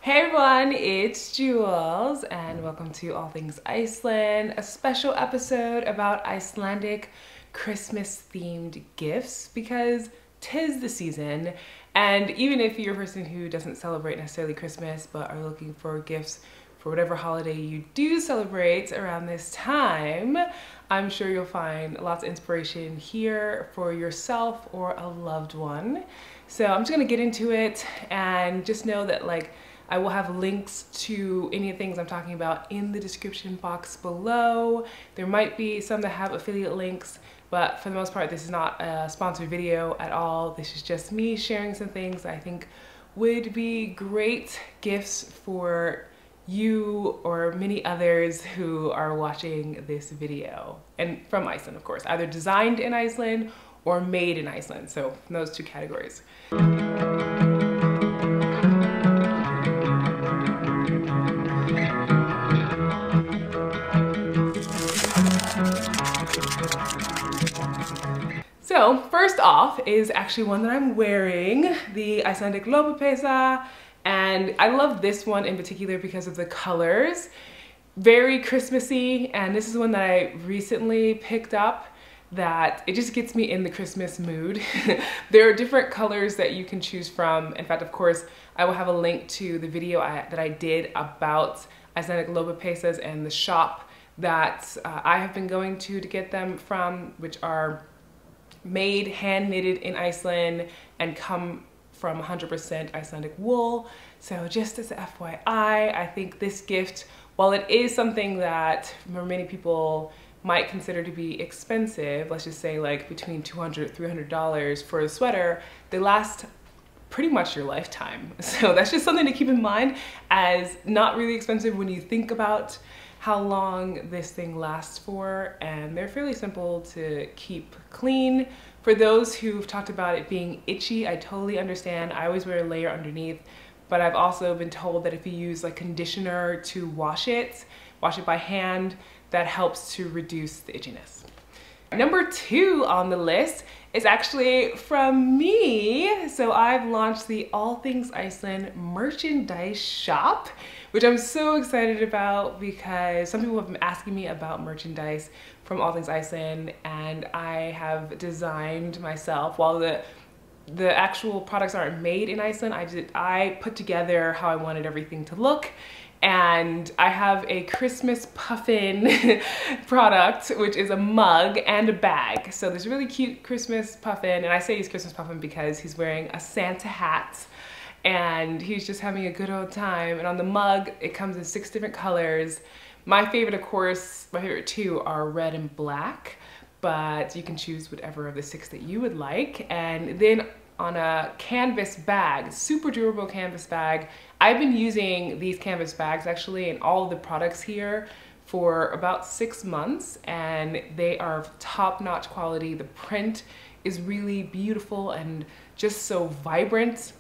Hey everyone, it's Jules and welcome to All Things Iceland, a special episode about Icelandic Christmas themed gifts because 'tis the season, and even if you're a person who doesn't celebrate necessarily Christmas but are looking for gifts for whatever holiday you do celebrate around this time, I'm sure you'll find lots of inspiration here for yourself or a loved one. So I'm just gonna get into it and just know that I will have links to any of the things I'm talking about in the description box below. There might be some that have affiliate links, but for the most part, this is not a sponsored video at all. This is just me sharing some things that I think would be great gifts for you or many others who are watching this video. And from Iceland, of course, either designed in Iceland or made in Iceland. So in those two categories. So first off is actually one that I'm wearing, the Icelandic lopapeysa, and I love this one in particular because of the colors. Very Christmassy, and this is one that I recently picked up that it just gets me in the Christmas mood. There are different colors that you can choose from. In fact, of course, I will have a link to the video that I did about Icelandic lopapeysas and the shop that I have been going to get them from, which are made, hand knitted in Iceland and come from 100% Icelandic wool. So just as a FYI, I think this gift, while it is something that for many people might consider to be expensive, let's just say like between $200, $300 for a sweater, they last pretty much your lifetime. So that's just something to keep in mind as not really expensive when you think about how long this thing lasts for, and they're fairly simple to keep clean. For those who've talked about it being itchy, I totally understand. I always wear a layer underneath, but I've also been told that if you use like conditioner to wash it by hand, that helps to reduce the itchiness. Number 2 on the list is actually from me. So I've launched the All Things Iceland merchandise shop, which I'm so excited about because some people have been asking me about merchandise from All Things Iceland, and I have designed myself. While the actual products aren't made in Iceland, I put together how I wanted everything to look. And I have a Christmas puffin product, which is a mug and a bag. So this really cute Christmas puffin, and I say he's Christmas puffin because he's wearing a Santa hat and he's just having a good old time. And on the mug, it comes in 6 different colors. My favorite, of course, my favorite 2 are red and black, but you can choose whatever of the 6 that you would like. And then on a canvas bag, super durable canvas bag. I've been using these canvas bags actually in all of the products here for about 6 months, and they are top-notch quality. The print is really beautiful and just so vibrant.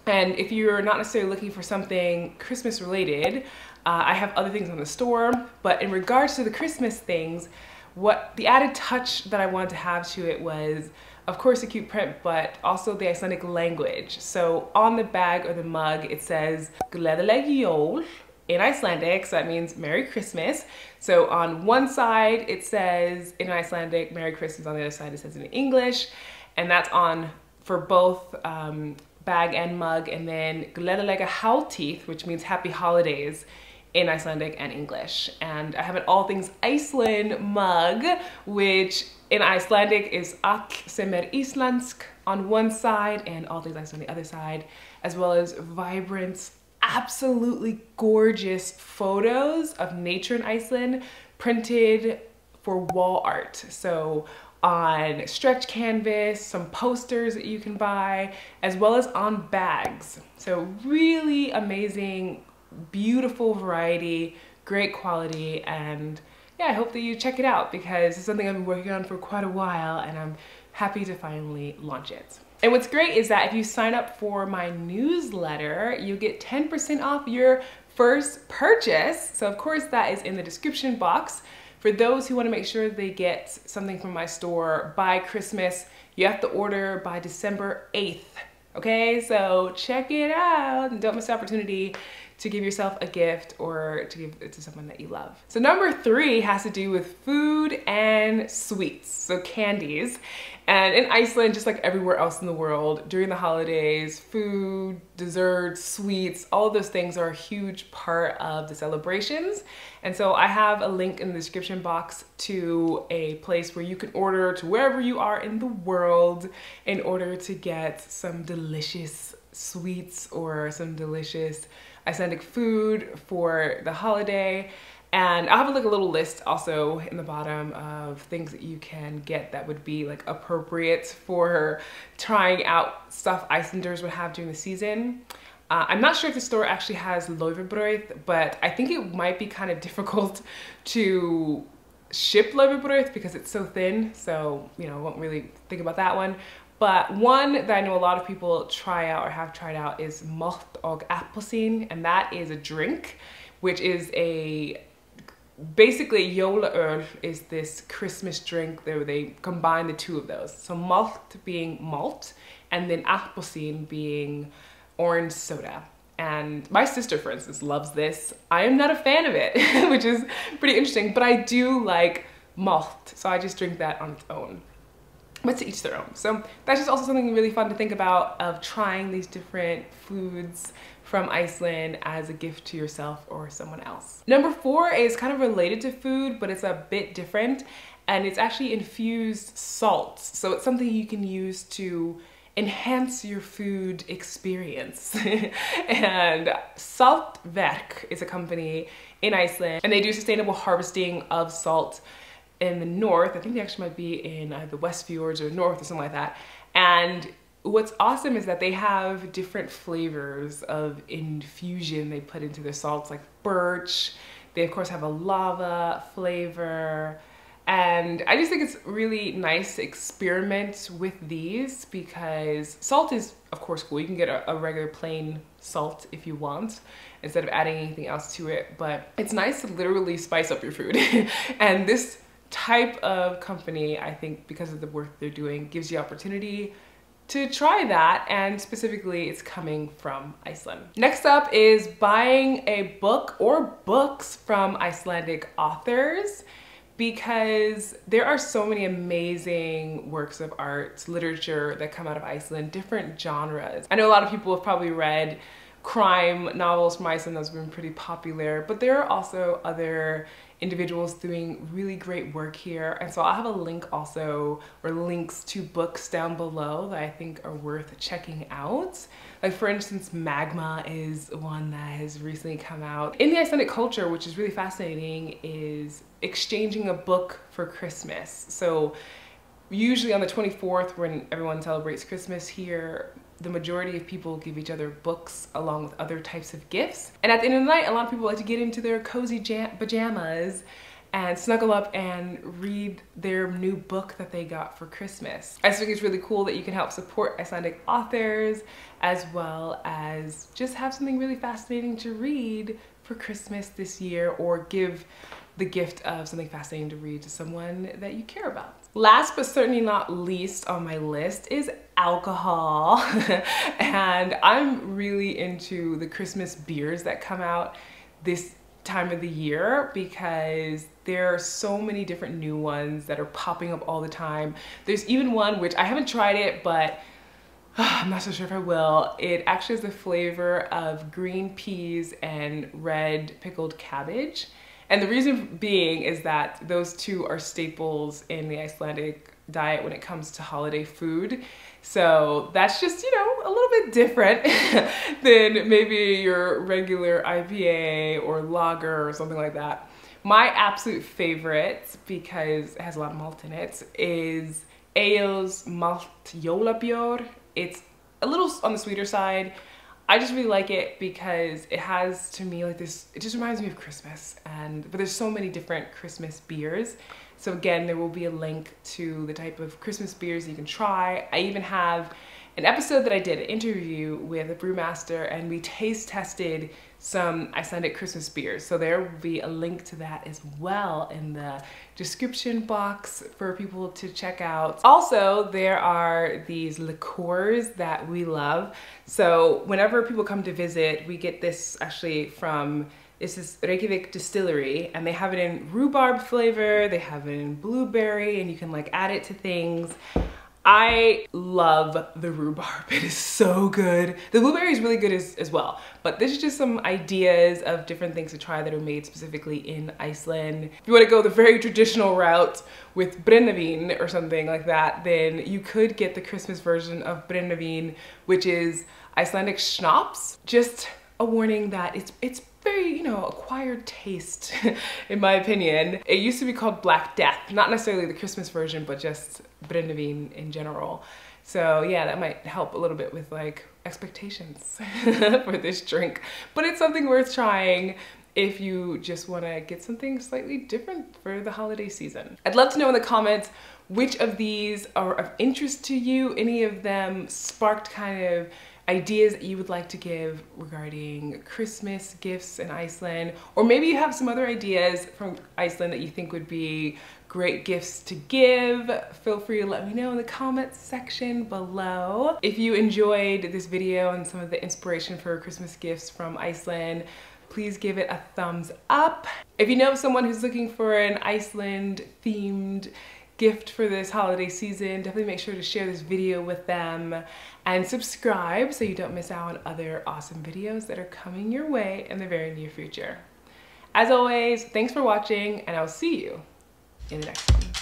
And if you're not necessarily looking for something Christmas related, I have other things on the store, but in regards to the Christmas things, what the added touch that I wanted to have to it was, of course, a cute print, but also the Icelandic language. So on the bag or the mug, it says Gleðileg jól in Icelandic, so that means Merry Christmas. So on one side, it says in Icelandic, Merry Christmas. On the other side, it says in English. And that's on for both bag and mug. And then Gleðilega hátíð, which means Happy Holidays in Icelandic and English. And I have an All Things Iceland mug, which in Icelandic is Allt sem íslensk on one side and All Things Iceland on the other side, as well as vibrant, absolutely gorgeous photos of nature in Iceland printed for wall art. So on stretch canvas, some posters that you can buy, as well as on bags. So really amazing, beautiful variety, great quality, and yeah, I hope that you check it out because it's something I've been working on for quite a while and I'm happy to finally launch it. And what's great is that if you sign up for my newsletter, you get 10% off your first purchase. So of course that is in the description box. For those who want to make sure they get something from my store by Christmas, you have to order by December 8th Okay, so check it out and don't miss the opportunity to give yourself a gift or to give it to someone that you love. So number 3 has to do with food and sweets, so candies. And in Iceland, just like everywhere else in the world, during the holidays, food, desserts, sweets, all of those things are a huge part of the celebrations. And so I have a link in the description box to a place where you can order to wherever you are in the world in order to get some delicious sweets or some delicious Icelandic food for the holiday. And I'll have like a little list also in the bottom of things that you can get that would be like appropriate for trying out stuff Icelanders would have during the season. I'm not sure if the store actually has lopapeysas, but I think it might be kind of difficult to ship lopapeysas because it's so thin. So, you know, I won't really think about that one. But one that I know a lot of people try out or have tried out is malt og appelsín, and that is a drink, which is basically jólaöl is this Christmas drink where they combine the two of those. So malt being malt, and then appelsín being orange soda. And my sister, for instance, loves this. I am not a fan of it, which is pretty interesting, but I do like malt, so I just drink that on its own. But to each their own. So that's just also something really fun to think about, of trying these different foods from Iceland as a gift to yourself or someone else. Number 4 is kind of related to food, but it's a bit different, and it's actually infused salts. So it's something you can use to enhance your food experience. And Saltverk is a company in Iceland, and they do sustainable harvesting of salt in the north. I think they actually might be in the West Fjords or north or something like that. And what's awesome is that they have different flavors of infusion they put into their salts, like birch. They of course have a lava flavor. And I just think it's really nice to experiment with these, because salt is of course cool. You can get a regular plain salt if you want, instead of adding anything else to it. But it's nice to literally spice up your food. And this type of company, I think, because of the work they're doing, gives you opportunity to try that, and specifically it's coming from Iceland. Next up is buying a book or books from Icelandic authors, because there are so many amazing works of art, literature that come out of Iceland, different genres. I know a lot of people have probably read crime novels from Iceland. That's been pretty popular, but there are also other individuals doing really great work here. And so I'll have a link also, or links to books down below that I think are worth checking out. Like for instance, Magma is one that has recently come out. In the Icelandic culture, which is really fascinating, is exchanging a book for Christmas. So usually on the 24th, when everyone celebrates Christmas here, the majority of people give each other books along with other types of gifts. And at the end of the night, a lot of people like to get into their cozy pajamas and snuggle up and read their new book that they got for Christmas. I just think it's really cool that you can help support Icelandic authors, as well as just have something really fascinating to read for Christmas this year, or give the gift of something fascinating to read to someone that you care about. Last but certainly not least on my list is alcohol. And I'm really into the Christmas beers that come out this time of the year, because there are so many different new ones that are popping up all the time. There's even one which I haven't tried it, but I'm not so sure if I will. It actually has the flavor of green peas and red pickled cabbage. And the reason being is that those two are staples in the Icelandic diet when it comes to holiday food. So that's just, you know, a little bit different than maybe your regular IPA or lager or something like that. My absolute favorite, because it has a lot of malt in it, is Ale's Malt Jólabjór. It's a little on the sweeter side. I just really like it because it has, to me, like this, it just reminds me of Christmas. But there's so many different Christmas beers. So again, there will be a link to the type of Christmas beers you can try. I even have an episode that I did, an interview with a brewmaster, and we taste tested some Icelandic Christmas beers. So there will be a link to that as well in the description box for people to check out. Also, there are these liqueurs that we love. So whenever people come to visit, we get this actually from, this is Reykjavík Distillery, and they have it in rhubarb flavor, they have it in blueberry, and you can like add it to things. I love the rhubarb, it is so good. The blueberry is really good as well, but this is just some ideas of different things to try that are made specifically in Iceland. If you want to go the very traditional route with brennivín or something like that, then you could get the Christmas version of brennivín, which is Icelandic schnapps. Just a warning that it's very, you know, acquired taste, in my opinion. It used to be called Black Death, not necessarily the Christmas version, but just brennivín in general. So yeah, that might help a little bit with like expectations for this drink. But it's something worth trying if you just want to get something slightly different for the holiday season. I'd love to know in the comments which of these are of interest to you. Any of them sparked kind of ideas that you would like to give regarding Christmas gifts in Iceland, or maybe you have some other ideas from Iceland that you think would be great gifts to give. Feel free to let me know in the comments section below. If you enjoyed this video and some of the inspiration for Christmas gifts from Iceland, please give it a thumbs up. If you know someone who's looking for an Iceland-themed gift for this holiday season, definitely make sure to share this video with them and subscribe so you don't miss out on other awesome videos that are coming your way in the very near future. As always, thanks for watching, and I'll see you in the next one.